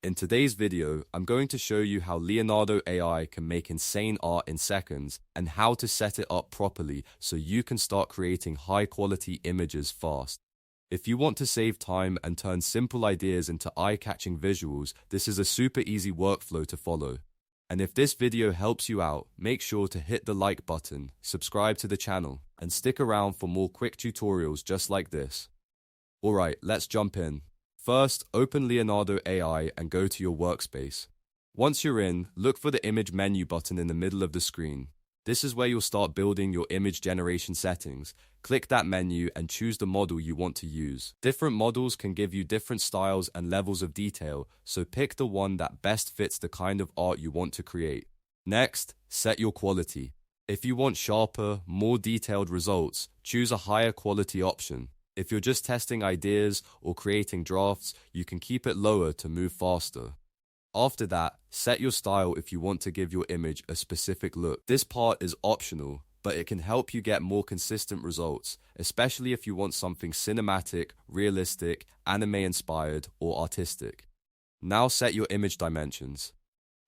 In today's video, I'm going to show you how Leonardo AI can make insane art in seconds and how to set it up properly so you can start creating high-quality images fast. If you want to save time and turn simple ideas into eye-catching visuals, this is a super easy workflow to follow. And if this video helps you out, make sure to hit the like button, subscribe to the channel, and stick around for more quick tutorials just like this. Alright, let's jump in. First, open Leonardo AI and go to your workspace. Once you're in, look for the image menu button in the middle of the screen. This is where you'll start building your image generation settings. Click that menu and choose the model you want to use. Different models can give you different styles and levels of detail, so pick the one that best fits the kind of art you want to create. Next, set your quality. If you want sharper, more detailed results, choose a higher quality option. If you're just testing ideas or creating drafts, you can keep it lower to move faster. After that, set your style if you want to give your image a specific look. This part is optional, but it can help you get more consistent results, especially if you want something cinematic, realistic, anime-inspired, or artistic. Now set your image dimensions.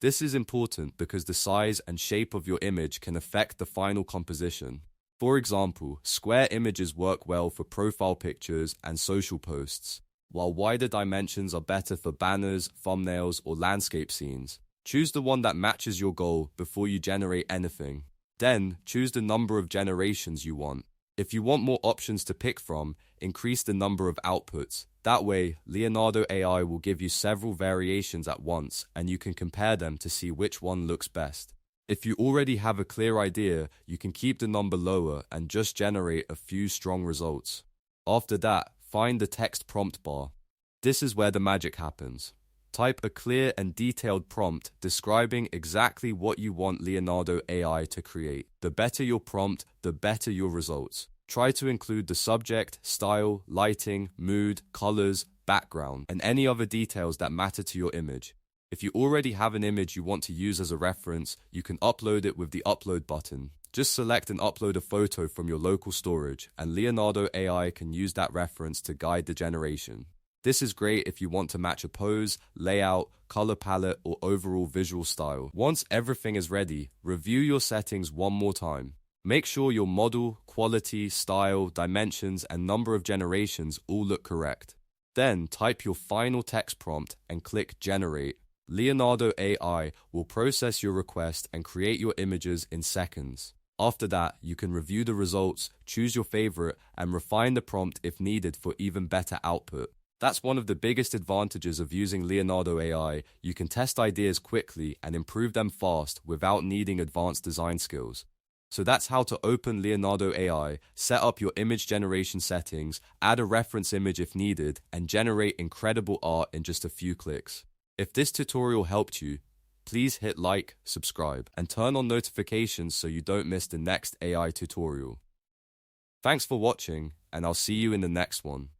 This is important because the size and shape of your image can affect the final composition. For example, square images work well for profile pictures and social posts, while wider dimensions are better for banners, thumbnails, or landscape scenes. Choose the one that matches your goal before you generate anything. Then, choose the number of generations you want. If you want more options to pick from, increase the number of outputs. That way, Leonardo AI will give you several variations at once, and you can compare them to see which one looks best. If you already have a clear idea, you can keep the number lower and just generate a few strong results. After that, find the text prompt bar. This is where the magic happens. Type a clear and detailed prompt describing exactly what you want Leonardo AI to create. The better your prompt, the better your results. Try to include the subject, style, lighting, mood, colors, background, and any other details that matter to your image. If you already have an image you want to use as a reference, you can upload it with the upload button. Just select and upload a photo from your local storage, and Leonardo AI can use that reference to guide the generation. This is great if you want to match a pose, layout, color palette, or overall visual style. Once everything is ready, review your settings one more time. Make sure your model, quality, style, dimensions, and number of generations all look correct. Then type your final text prompt and click Generate. Leonardo AI will process your request and create your images in seconds. After that, you can review the results, choose your favorite, and refine the prompt if needed for even better output. That's one of the biggest advantages of using Leonardo AI. You can test ideas quickly and improve them fast without needing advanced design skills. So that's how to open Leonardo AI, set up your image generation settings, add a reference image if needed, and generate incredible art in just a few clicks. If this tutorial helped you, please hit like, subscribe, and turn on notifications so you don't miss the next AI tutorial. Thanks for watching, and I'll see you in the next one.